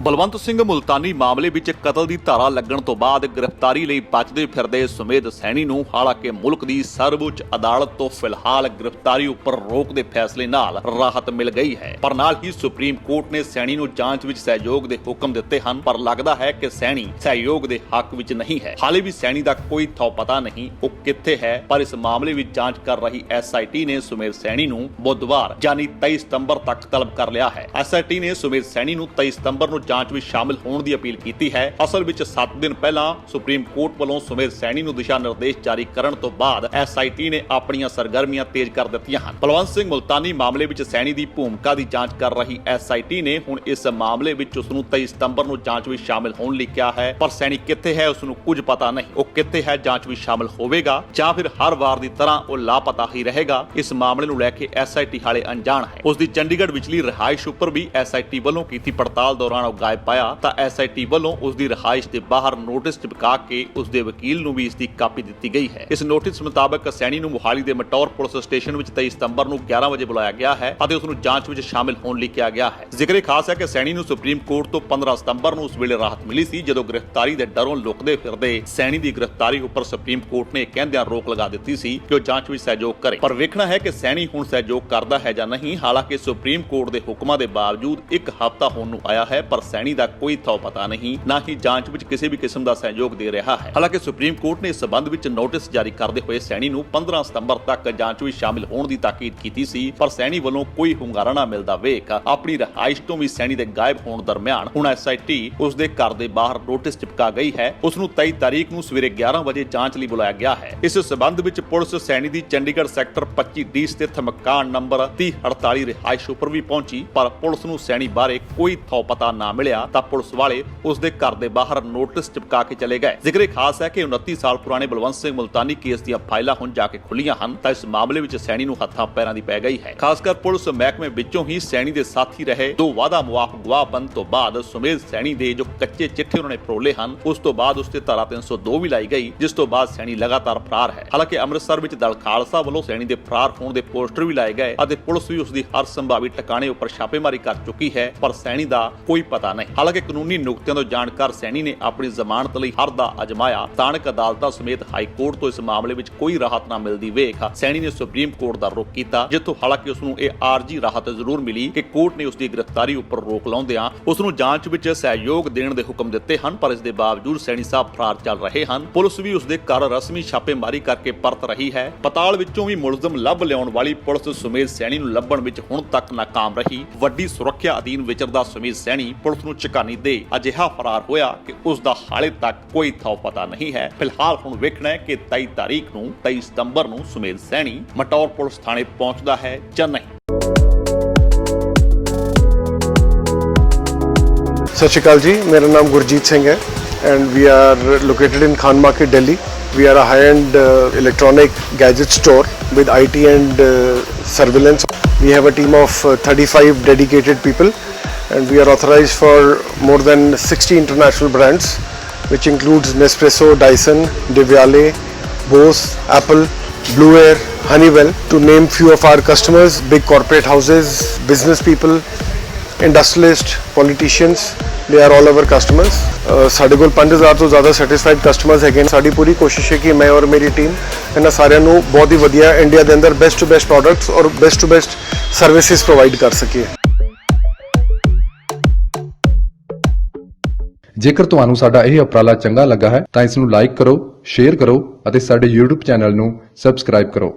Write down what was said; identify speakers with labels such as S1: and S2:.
S1: ਬਲਵੰਤ ਸਿੰਘ ਮੁਲਤਾਨੀ ਮਾਮਲੇ ਵਿੱਚ ਕਤਲ ਦੀ ਧਾਰਾ ਲੱਗਣ ਤੋਂ ਬਾਅਦ ਗ੍ਰਿਫਤਾਰੀ ਲਈ ਬਚਦੇ ਫਿਰਦੇ ਸੁਮੇਧ ਸੈਣੀ ਨੂੰ ਹਾਲਾਂਕਿ ਮੁਲਕ ਦੀ ਸਰਵਉੱਚ ਅਦਾਲਤ ਤੋਂ ਫਿਲਹਾਲ ਗ੍ਰਿਫਤਾਰੀ ਉੱਪਰ ਰੋਕ ਦੇ ਫੈਸਲੇ ਨਾਲ ਰਾਹਤ ਮਿਲ ਗਈ ਹੈ, ਪਰ ਨਾਲ ਹੀ ਸੁਪਰੀਮ ਕੋਰਟ ਨੇ ਸੈਣੀ ਨੂੰ ਜਾਂਚ ਵਿੱਚ ਸਹਿਯੋਗ ਦੇ ਹੁਕਮ ਦਿੱਤੇ ਹਨ। ਪਰ ਲੱਗਦਾ ਹੈ ਕਿ ਸੈਣੀ ਸਹਿਯੋਗ ਦੇ ਹੱਕ ਵਿੱਚ ਨਹੀਂ ਹੈ। ਹਾਲੇ ਵੀ ਸੈਣੀ ਦਾ ਕੋਈ ਥੌ ਪਤਾ ਨਹੀਂ ਉਹ ਕਿੱਥੇ ਹੈ, ਪਰ ਇਸ ਮਾਮਲੇ ਵਿੱਚ ਜਾਂਚ ਕਰ ਰਹੀ SIT ਨੇ ਸੁਮੇਧ ਸੈਣੀ ਨੂੰ ਬੁੱਧਵਾਰ ਯਾਨੀ 23 ਸਤੰਬਰ ਤੱਕ ਤਲਬ ਕਰ ਲਿਆ ਹੈ। SIT ਨੇ ਸੁਮੇਧ ਸੈਣੀ ਨੂੰ 23 ਸਤੰਬਰ ਨੂੰ ਜਾਂਚ ਵਿੱਚ ਸ਼ਾਮਿਲ ਹੋਣ ਦੀ ਅਪੀਲ ਕੀਤੀ ਹੈ। ਅਸਲ ਵਿੱਚ 7 ਦਿਨ ਪਹਿਲਾਂ ਸੁਪਰੀਮ ਕੋਰਟ ਵੱਲੋਂ ਸੁਮੇਧ ਸੈਣੀ ਨੂੰ ਦਿਸ਼ਾ ਨਿਰਦੇਸ਼ ਜਾਰੀ ਕਰਨ ਤੋਂ ਬਾਅਦ SIT ਨੇ ਆਪਣੀਆਂ ਸਰਗਰਮੀਆਂ ਤੇਜ਼ ਕਰ ਦਿੱਤੀਆਂ ਹਨ। ਬਲਵੰਤ ਸਿੰਘ ਮੁਲਤਾਨੀ ਮਾਮਲੇ ਵਿੱਚ ਸੈਣੀ ਦੀ ਭੂਮਿਕਾ ਦੀ ਜਾਂਚ ਕਰ ਰਹੀ SIT ਨੇ ਹੁਣ ਇਸ ਮਾਮਲੇ ਵਿੱਚ ਉਸ ਨੂੰ 23 ਸਤੰਬਰ ਨੂੰ ਜਾਂਚ ਵਿੱਚ ਸ਼ਾਮਿਲ ਹੋਣ ਲਈ ਕਿਹਾ ਹੈ, ਪਰ ਸੈਣੀ ਕਿੱਥੇ ਹੈ ਉਸ ਨੂੰ ਕੁਝ ਪਤਾ ਨਹੀਂ। ਉਹ ਕਿੱਥੇ ਹੈ ਜਾਂਚ ਵਿੱਚ ਸ਼ਾਮਿਲ ਹੋਵੇਗਾ ਜਾਂ ਫਿਰ ਹਰ ਵਾਰ ਦੀ ਤਰ੍ਹਾਂ ਉਹ ਲਾਪਤਾ ਹੀ ਰਹੇਗਾ। ਇਸ ਮਾਮਲੇ ਨੂੰ ਲੈ ਕੇ SIT ਹਾਲੇ ਅਣਜਾਣ ਹੈ। ਉਸ ਦੀ ਚੰਡੀਗੜ੍ਹ ਵਿਚਲੀ ਰਿਹਾਇਸ਼ ਉੱਪਰ ਵੀ SIT ਵੱਲੋਂ ਕੀਤੀ ਪੜਤਾਲ ਦੌਰਾਨ ਉਹ ਗਾਇਬ ਪਾਇਆ ਤਾਂ SIT ਵੱਲੋਂ ਉਸ ਦੀ ਰਿਹਾਇਸ਼ ਦੇ ਬਾਹਰ ਨੋਟਿਸ ਚਿਪਕਾ ਕੇ ਉਸ ਦੇ ਵਕੀਲ ਨੂੰ ਵੀ ਇਸ ਦੀ ਕਾਪੀ ਦਿੱਤੀ ਗਈ ਹੈ। ਇਸ ਨੋਟਿਸ ਮੁਤਾਬਕ ਸੈਣੀ ਨੂੰ ਮੁਹਾਲੀ ਦੇ ਮਟੌਰ ਪੁਲਿਸ ਸਟੇਸ਼ਨ ਵਿੱਚ 23 ਸਤੰਬਰ ਨੂੰ 11 ਵਜੇ ਬੁਲਾਇਆ ਗਿਆ ਹੈ ਅਤੇ ਉਸ ਨੂੰ ਜਾਂਚ ਵਿੱਚ ਸ਼ਾਮਿਲ ਹੋਣ ਲਈ ਕਿਹਾ ਗਿਆ ਹੈ। ਜ਼ਿਕਰ ਖਾਸ ਹੈ ਕਿ ਸੈਣੀ ਨੂੰ ਸੁਪਰੀਮ ਕੋਰਟ ਤੋਂ 15 ਸਤੰਬਰ ਨੂੰ ਉਸ ਵੇਲੇ ਰਾਹਤ ਮਿਲੀ ਸੀ ਜਦੋਂ ਗ੍ਰਿਫਤਾਰੀ ਦੇ ਡਰੋਂ ਲੁਕਦੇ ਫਿਰਦੇ ਸੈਣੀ ਦੀ ਗ੍ਰਿਫਤਾਰੀ ਉੱਪਰ ਸੁਪਰੀਮ ਕੋਰਟ ਨੇ ਕਹਿੰਦਿਆਂ ਰੋਕ ਲਗਾ ਦਿੱਤੀ ਸੀ ਕਿ ਉਹ ਜਾਂਚ ਵਿੱਚ ਸਹਿਯੋਗ ਕਰੇ। ਪਰ ਵੇਖਣਾ ਹੈ ਕਿ ਸੈਣੀ ਹੁਣ ਸਹਿਯੋਗ ਕਰਦਾ ਹੈ ਜਾਂ ਨਹੀਂ। ਹਾਲਾਂਕਿ ਸੁਪਰੀਮ ਕੋਰਟ ਦੇ ਹੁਕਮਾਂ ਦੇ ਬਾਵਜੂਦ ਇੱਕ ਹਫ਼ਤਾ ਹੋਣ ਨੂੰ ਆਇਆ ਹੈ, ਪਰ ਸੈਣੀ ਦਾ ਕੋਈ ਥੌ ਪਤਾ ਨਹੀਂ, ਨਾ ਹੀ ਜਾਂਚ ਵਿੱਚ ਕਿਸੇ ਵੀ ਕਿਸਮ ਦਾ ਸਹਿਯੋਗ ਦੇ ਰਿਹਾ ਹੈ। ਹਾਲਾਂਕਿ ਸੁਪਰੀਮ ਕੋਰਟ ਨੇ ਇਸ ਸਬੰਧ ਵਿੱਚ ਨੋਟਿਸ ਜਾਰੀ ਕਰਦੇ ਹੋਏ ਸੈਣੀ ਨੂੰ 15 ਸਤੰਬਰ ਤੱਕ ਜਾਂਚ ਵਿੱਚ ਸ਼ਾਮਿਲ ਹੋਣ ਦੀ ਤਾਕੀਦ ਕੀਤੀ ਸੀ, ਪਰ ਸੈਣੀ ਵੱਲੋਂ ਕੋਈ ਹੁੰਗਾਰਾ ਨਾ ਮਿਲਦਾ ਵੇਖ ਆਪਣੀ ਰਿਹਾਇਸ਼ ਤੋਂ ਵੀ ਸੈਣੀ ਦੇ ਗਾਇਬ ਹੋਣ ਦਰਮਿਆਨ ਹੁਣ SIT ਉਸ ਦੇ ਘਰ ਦੇ ਬਾਹਰ ਨੋਟਿਸ ਚਿਪਕਾ ਗਈ ਹੈ। ਉਸ ਨੂੰ 23 ਤਾਰੀਖ ਨੂੰ ਸਵੇਰੇ 11 ਵਜੇ ਜਾਂਚ ਲਈ ਬੁਲਾਇਆ ਗਿਆ ਹੈ। ਇਸ ਸਬੰਧ ਵਿੱਚ ਪੁਲਿਸ ਸੈਣੀ ਦੀ ਚੰਡੀਗੜ੍ਹ ਸੈਕਟਰ 25D ਸਥਿਤ ਮਕਾਨ ਨੰਬਰ 3048 ਰਿਹਾਇਸ਼ ਉੱਪਰ ਵੀ ਪਹੁੰਚੀ, ਪਰ ਪੁਲਿਸ ਨੂੰ ਸੈਣੀ ਬਾਰੇ ਕੋਈ ਥੌ ਪਤਾ ਨਾ ਮਿਲਿਆ ਤਾਂ ਪੁਲਿਸ ਵਾਲੇ ਉਸ ਦੇ ਘਰ ਦੇ ਬਾਹਰ ਨੋਟਿਸ ਚਿਪਕਾ ਕੇ ਚਲੇ ਗਏ। ਜ਼ਿਕਰ ਖਾਸ ਹੈ ਕਿ 29 ਸਾਲ ਪੁਰਾਣੇ ਬਲਵੰਤ ਸਿੰਘ ਮੁਲਤਾਨੀ ਕੇਸ ਦੀਆਂ ਫਾਈਲਾਂ ਹੁਣ ਜਾ ਕੇ ਖੁੱਲੀਆਂ ਹਨ ਤਾਂ ਇਸ ਮਾਮਲੇ ਵਿੱਚ ਸੈਣੀ ਨੂੰ ਹੱਥਾਂ ਪੈਰਾਂ ਦੀ ਪੈ ਗਈ ਹੈ। ਖਾਸ ਕਰ ਪੁਲਿਸ ਮਹਿਕਮੇ ਵਿੱਚੋਂ ਹੀ ਸੈਣੀ ਦੇ ਸਾਥੀ ਰਹੇ ਦੋ ਵਾਅਦਾ ਮੁਆਫ ਗਵਾਹ ਬਣਨ ਤੋਂ ਬਾਅਦ ਸੁਮੇਧ ਸੈਣੀ ਦੇ ਜੋ ਕੱਚੇ ਚਿੱਠੇ ਉਹਨਾਂ ਨੇ ਪਰੋਲੇ ਹਨ ਉਸ ਤੋਂ ਬਾਅਦ ਉਸ ਤੇ ਧਾਰਾ 302 ਵੀ ਲਾਈ ਗਈ, ਜਿਸ ਤੋਂ ਬਾਅਦ ਸੈਣੀ ਲਗਾਤਾਰ ਫਰਾਰ ਹੈ। ਹਾਲਾਂਕਿ ਅੰਮ੍ਰਿਤਸਰ ਵਿੱਚ ਦਲ ਖਾਲਸਾ ਵੱਲੋਂ ਸੈਣੀ ਦੇ ਫਰਾਰ ਹੋਣ ਦੇ ਪੋਸਟਰ ਵੀ ਲਾਏ ਗਏ ਅਤੇ ਪੁਲਿਸ ਵੀ ਉਸ ਦੀ ਹਰ ਸੰਭਾਵੀ ਟਿਕਾਣੇ ਉੱਪਰ ਛਾਪੇਮਾਰੀ ਕਰ ਚੁੱਕੀ ਹੈ, ਪਰ ਸੈਣੀ ਦਾ ਕੋਈ ਪਤਾ ਨਹੀਂ। ਹਾਲਾਂਕਿ ਕਾਨੂੰਨੀ ਨੁਕਤਿਆਂ ਤੋਂ ਜਾਣਕਾਰ ਸੈਣੀ ਨੇ ਆਪਣੀ ਜ਼ਮਾਨਤ ਲਈ ਹਰ ਦਾ ਅਜਮਾਇਆ। ਸਥਾਨਕ ਅਦਾਲਤਾਂ ਸਮੇਤ ਹਾਈ ਕੋਰਟ ਤੋਂ ਇਸ ਮਾਮਲੇ ਵਿੱਚ ਕੋਈ ਰਾਹਤ ਨਾ ਮਿਲਦੀ ਵੇਖ ਸੈਣੀ ਨੇ ਸੁਪਰੀਮ ਕੋਰਟ ਦਾ ਰੁਖ ਕੀਤਾ, ਜਿੱਥੋਂ ਹਾਲਾਂਕਿ ਉਸ ਨੂੰ ਇਹ ਆਰਜੀ ਰਾਹਤ ਜ਼ਰੂਰ ਮਿਲੀ ਕਿ ਕੋਰਟ ਨੇ ਉਸ ਦੀ ਗ੍ਰਿਫਤਾਰੀ ਉੱਪਰ ਰੋਕ ਲਾਉਂਦਿਆਂ ਉਸ ਨੂੰ ਜਾਂਚ ਵਿੱਚ ਸਹਿਯੋਗ ਦੇਣ ਦੇ ਹੁਕਮ ਦਿੱਤੇ ਹਨ, ਪਰ ਇਸ ਦੇ ਬਾਵਜੂਦ ਸੈਣੀ ਸਾਹਿਬ ਫਰਾਰ ਚੱਲ ਰਹੇ ਹਨ। ਪੁਲਿਸ ਵੀ ਉਸ ਦੇ ਘਰ ਰਸਮੀ ਛਾਪੇਮਾਰੀ ਕਰਕੇ ਪਰਤ ਰਹੀ ਹੈ। ਪਤਾਲ ਵਿੱਚੋਂ ਵੀ ਮੁਲਜ਼ਮ ਲੱਭ ਲਿਆਉਣ ਵਾਲੀ ਪੁਲਿਸ ਸੁਮੇਧ ਸੈਣੀ ਨੂੰ ਲੱਭਣ ਵਿੱਚ ਹੁਣ ਤੱਕ ਨਾਕਾਮ ਰਹੀ। ਵੱਡੀ ਸੁਰੱਖਿਆ ਅਧੀਨ ਵਿਚਰਦਾ ਸੁਮੇਧ ਸੈਣੀ ਪੁਲਿਸ ਨੂੰ ਝਕਾਨੀ ਦੇ ਅਜਿਹਾ ਫਰਾਰ ਹੋਇਆ ਕਿ ਉਸ ਦਾ ਹਾਲੇ ਤੱਕ ਕੋਈ ਥਾਂ ਪਤਾ ਨਹੀਂ ਹੈ। ਫਿਲਹਾਲ ਹੁਣ ਵੇਖਣਾ ਹੈ ਕਿ 23 ਸਤੰਬਰ ਨੂੰ ਸੁਮੇਧ ਸੈਣੀ ਮਟੌਰ ਪੁਲਿਸ ਥਾਣੇ ਪਹੁੰਚਦਾ ਹੈ ਜਾਂ ਨਹੀਂ।
S2: सत श्री अकाल जी, मेरा नाम गुरजीत सिंह है and we are located in Khan market Delhi. We are a high-end electronic gadget store with IT and surveillance. We have a team of 35 dedicated people and we are authorized for more than 60 international brands which includes Nespresso, Dyson, Devyale, Bose, Apple, Blue Air, Honeywell, to name few of our customers, big corporate houses, business people, industrialist, politicians, they are all hour customers. ਸਾਡੇ ਕੋਲ 5000 ਤੋਂ ਜ਼ਿਆਦਾ satisfied customers ਹੈਗੇ। ਸਾਡੀ ਪੂਰੀ ਕੋਸ਼ਿਸ਼ ਹੈ ਕਿ ਮੈਂ ਔਰ ਮੇਰੀ ਟੀਮ ਇਹਨਾਂ ਸਾਰਿਆਂ ਨੂੰ ਬਹੁਤ ਹੀ ਵਧੀਆ ਇੰਡੀਆ ਦੇ ਅੰਦਰ ਬੈਸਟ ਟੂ ਬੈਸਟ ਪ੍ਰੋਡਕਟਸ ਔਰ best to best services provide ਕਰ ਸਕੀਏ।
S3: ਜੇਕਰ ਤੁਹਾਨੂੰ ਸਾਡਾ ਇਹ ਉਪਰਾਲਾ ਚੰਗਾ ਲੱਗਾ ਹੈ ਤਾਂ ਇਸ ਨੂੰ ਲਾਈਕ ਕਰੋ, ਸ਼ੇਅਰ ਕਰੋ ਅਤੇ ਸਾਡੇ YouTube ਚੈਨਲ ਨੂੰ ਸਬਸਕ੍ਰਾਈਬ ਕਰੋ।